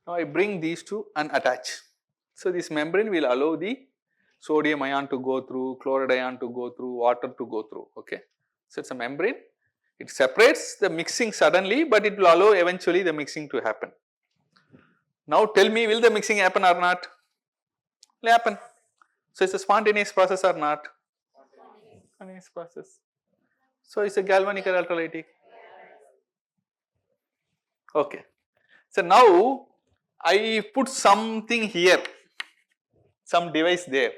Now I bring these two and attach. So this membrane will allow the sodium ion to go through, chloride ion to go through, water to go through, okay. So it is a membrane, it separates the mixing suddenly, but it will allow eventually the mixing to happen. Now tell me, will the mixing happen or not? It will happen. So it is a spontaneous process or not? Spontaneous process. So it is a galvanic or electrolytic? Okay. So now I put something here, some device there.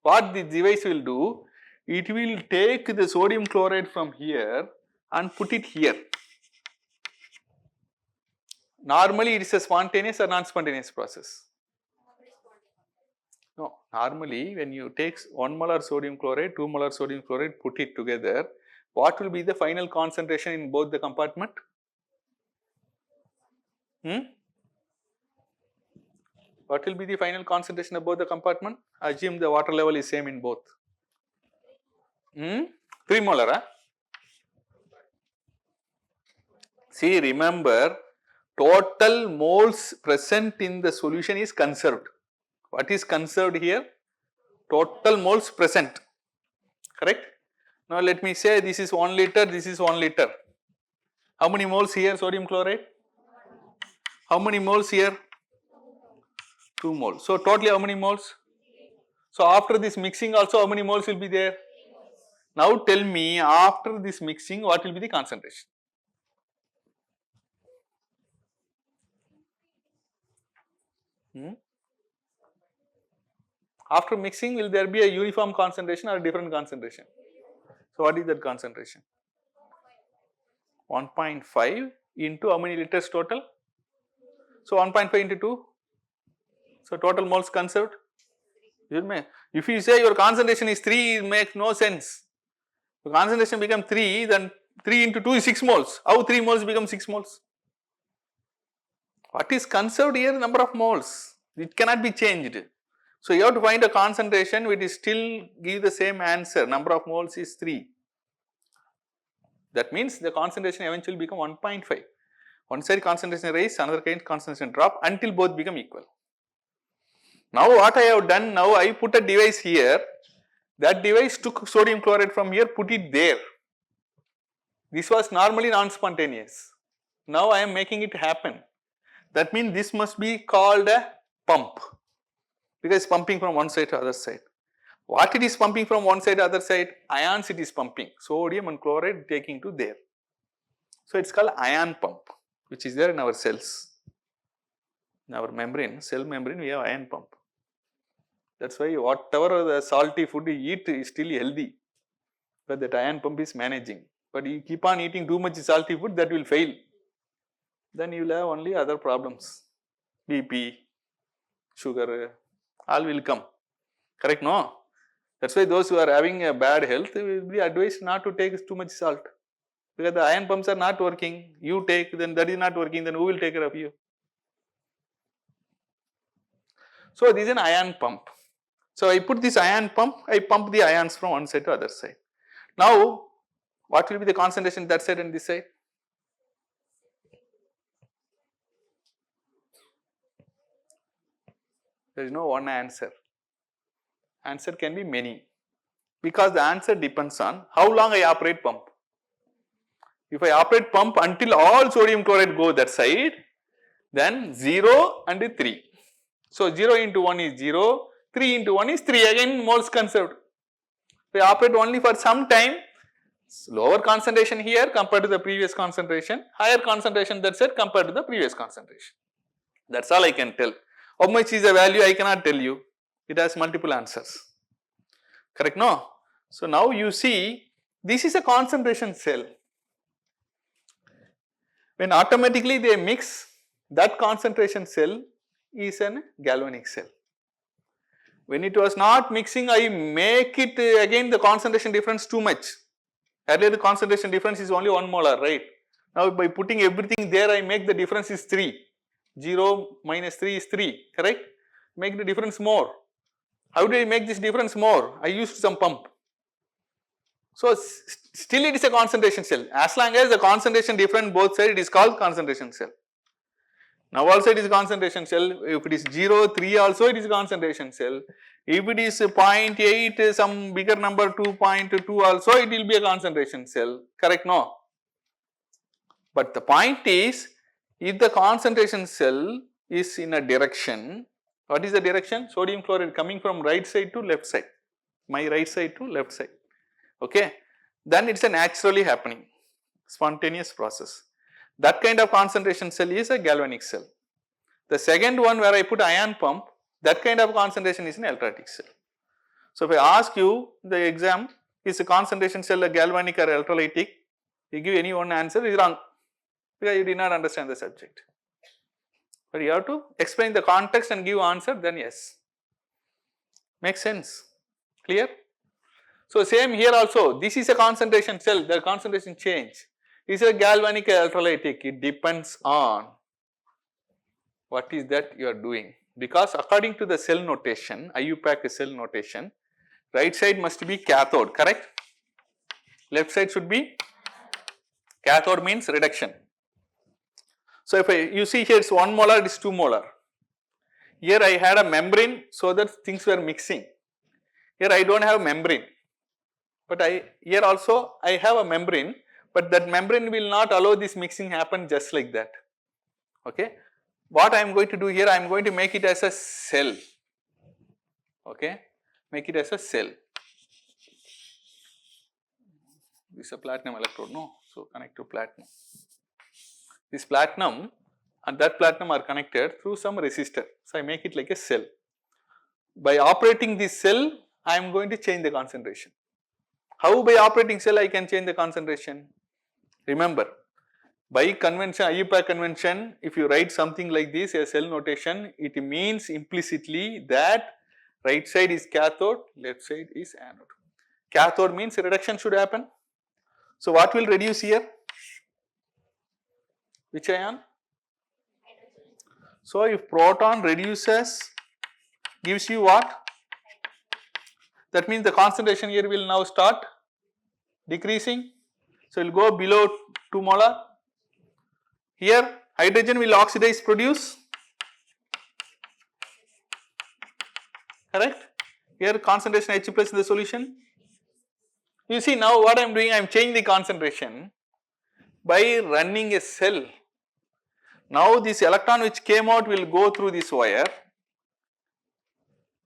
What the device will do? It will take the sodium chloride from here and put it here. Normally it is a spontaneous or non-spontaneous process? No, normally when you take 1 molar sodium chloride, 2 molar sodium chloride, put it together, what will be the final concentration in both the compartment? What will be the final concentration of both the compartment? Assume the water level is same in both. 3 molar, huh? See, remember, total moles present in the solution is conserved. What is conserved here? Total moles present, correct? Now let me say this is 1 liter, this is 1 liter. How many moles here, sodium chloride? How many moles here? 2 moles. So totally how many moles? So after this mixing also how many moles will be there? Now tell me, after this mixing what will be the concentration? After mixing, will there be a uniform concentration or a different concentration? So what is that concentration? 1.5 into how many liters total? So 1.5 into 2. So total moles conserved. If you say your concentration is 3, it makes no sense. If concentration become 3, then 3 into 2 is 6 moles. How 3 moles become 6 moles? What is conserved here? Number of moles. It cannot be changed. So you have to find a concentration which is still give the same answer. Number of moles is 3. That means the concentration eventually become 1.5. One side concentration rise, another kind concentration drop until both become equal. Now what I have done, now I put a device here. That device took sodium chloride from here, put it there. This was normally non-spontaneous. Now I am making it happen. That means this must be called a pump, because it's pumping from one side to other side. What it is pumping from one side to other side? Ions it is pumping. Sodium and chloride taking to there. So it's called ion pump, which is there in our cells. In our membrane, cell membrane, we have ion pump. That's why whatever the salty food you eat is still healthy, but that ion pump is managing. But you keep on eating too much salty food, that will fail. Then you will have only other problems. BP, sugar, all will come. Correct, no? That's why those who are having a bad health will be advised not to take too much salt. Because the ion pumps are not working. You take, then that is not working, then who will take care of you? So this is an ion pump. So I put this ion pump, I pump the ions from one side to other side. Now, what will be the concentration that side and this side? There is no one answer. Answer can be many, because the answer depends on how long I operate pump. If I operate pump until all sodium chloride go that side, then 0 and 3. So 0 into 1 is 0, 3 into 1 is 3, again moles conserved. If I operate only for some time, lower concentration here compared to the previous concentration, higher concentration that side compared to the previous concentration. That's all I can tell. How much is the value I cannot tell you. It has multiple answers. Correct, no? So now you see, this is a concentration cell. When automatically they mix, that concentration cell is a galvanic cell. When it was not mixing, I make it again the concentration difference too much. Earlier the concentration difference is only 1 molar, right? Now by putting everything there, I make the difference is 3. 0 minus 3 is 3, correct? Make the difference more. How do I make this difference more? I used some pump. So still it is a concentration cell. As long as the concentration different both sides, it is called concentration cell. Now also it is concentration cell. If it is 0, 3 also it is concentration cell. If it is 0.8, some bigger number 2.2 also, it will be a concentration cell. Correct, no? But the point is, if the concentration cell is in a direction, what is the direction? Sodium chloride coming from right side to left side. My right side to left side. Okay. Then it is a naturally happening, spontaneous process. That kind of concentration cell is a galvanic cell. The second one where I put ion pump, that kind of concentration is an electrolytic cell. So if I ask you the exam, is a concentration cell a galvanic or electrolytic? You give any one answer is wrong, because you did not understand the subject. But you have to explain the context and give answer, then yes. Makes sense? Clear? So same here also, this is a concentration cell, the concentration change. This is a galvanic electrolytic, it depends on what is that you are doing. because according to the cell notation, IUPAC cell notation, right side must be cathode, correct? Left side should be cathode, means reduction. So if you see here it's 1 molar, it is 2 molar. Here I had a membrane so that things were mixing. Here I don't have membrane, but here also I have a membrane, but that membrane will not allow this mixing happen just like that. Okay. What I am going to do here, I am going to make it as a cell. Okay, make it as a cell. This is a platinum electrode, no? So connect to platinum. This platinum and that platinum are connected through some resistor. So I make it like a cell. By operating this cell, I am going to change the concentration. How by operating cell I can change the concentration? Remember, by convention, IUPAC convention, if you write something like this, a cell notation, it means implicitly that right side is cathode, left side is anode. Cathode means reduction should happen. So what will reduce here? Which ion? So if proton reduces, gives you what? That means the concentration here will now start decreasing. So it will go below 2 molar. Here hydrogen will oxidize, produce, correct? Here concentration H plus in the solution. You see now what I am doing, I am changing the concentration by running a cell. Now this electron which came out will go through this wire,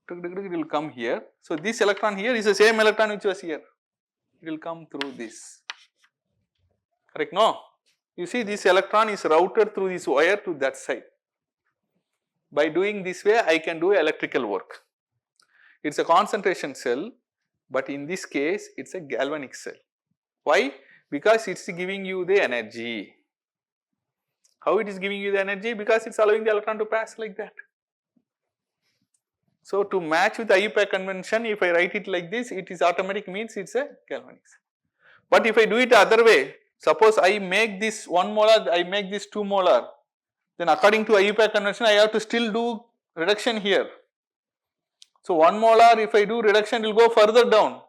it will come here. So this electron here is the same electron which was here, it will come through this, correct? No? You see this electron is routed through this wire to that side. By doing this way I can do electrical work. It is a concentration cell, but in this case it is a galvanic cell. Why? Because it is giving you the energy. How it is giving you the energy? Because it is allowing the electron to pass like that. So to match with the IUPAC convention, if I write it like this, it is automatic, means it is a galvanic cell. But if I do it the other way, suppose I make this 1 molar, I make this 2 molar, then according to IUPAC convention I have to still do reduction here. So 1 molar, if I do reduction, it will go further down.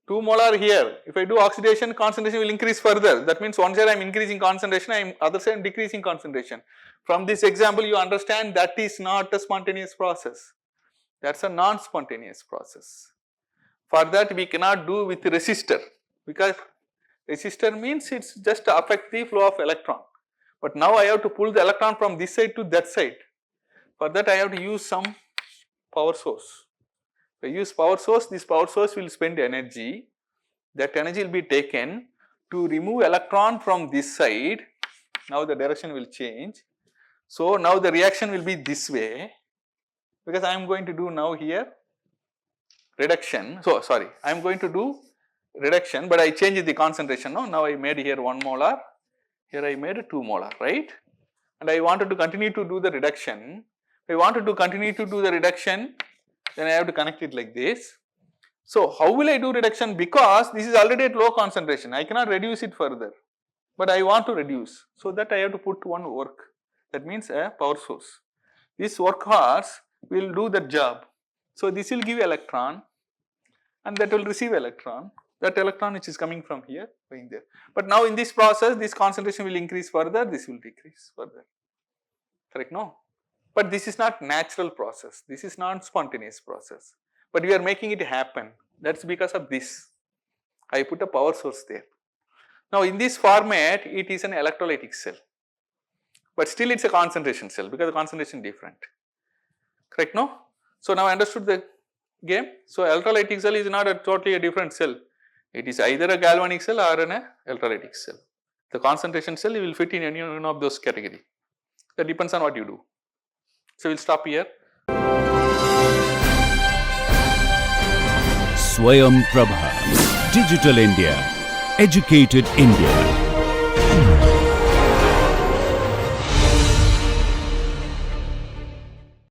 2 molar here, if I do oxidation, concentration will increase further. That means one side I am increasing concentration, other side I am decreasing concentration. From this example you understand that is not a spontaneous process, that is a non-spontaneous process. For that we cannot do with resistor, because resistor means it is just to affect the flow of electron. But now I have to pull the electron from this side to that side. For that I have to use some power source. If I use power source, this power source will spend energy. That energy will be taken to remove electron from this side. Now the direction will change. So now the reaction will be this way, because I am going to do now here reduction. So sorry, I am going to do reduction, but I changed the concentration. Now I made here 1 molar, here I made 2 molar, right? And I wanted to continue to do the reduction. If I wanted to continue to do the reduction, then I have to connect it like this. So how will I do reduction? Because this is already at low concentration, I cannot reduce it further, but I want to reduce. So that I have to put one work, that means a power source. This workhorse will do the job. So this will give electron and that will receive electron. That electron which is coming from here going there. But now in this process this concentration will increase further, this will decrease further, correct? No? But this is not natural process, this is not spontaneous process, but we are making it happen. That is because of this. I put a power source there. Now in this format it is an electrolytic cell, but still it is a concentration cell because the concentration is different, correct? No? So now I understood the game. So electrolytic cell is not a totally a different cell. It is either a galvanic cell or an electrolytic cell. The concentration cell will fit in any one of those category. That depends on what you do. So we will stop here. SwayamPrabha, Digital India, Educated India.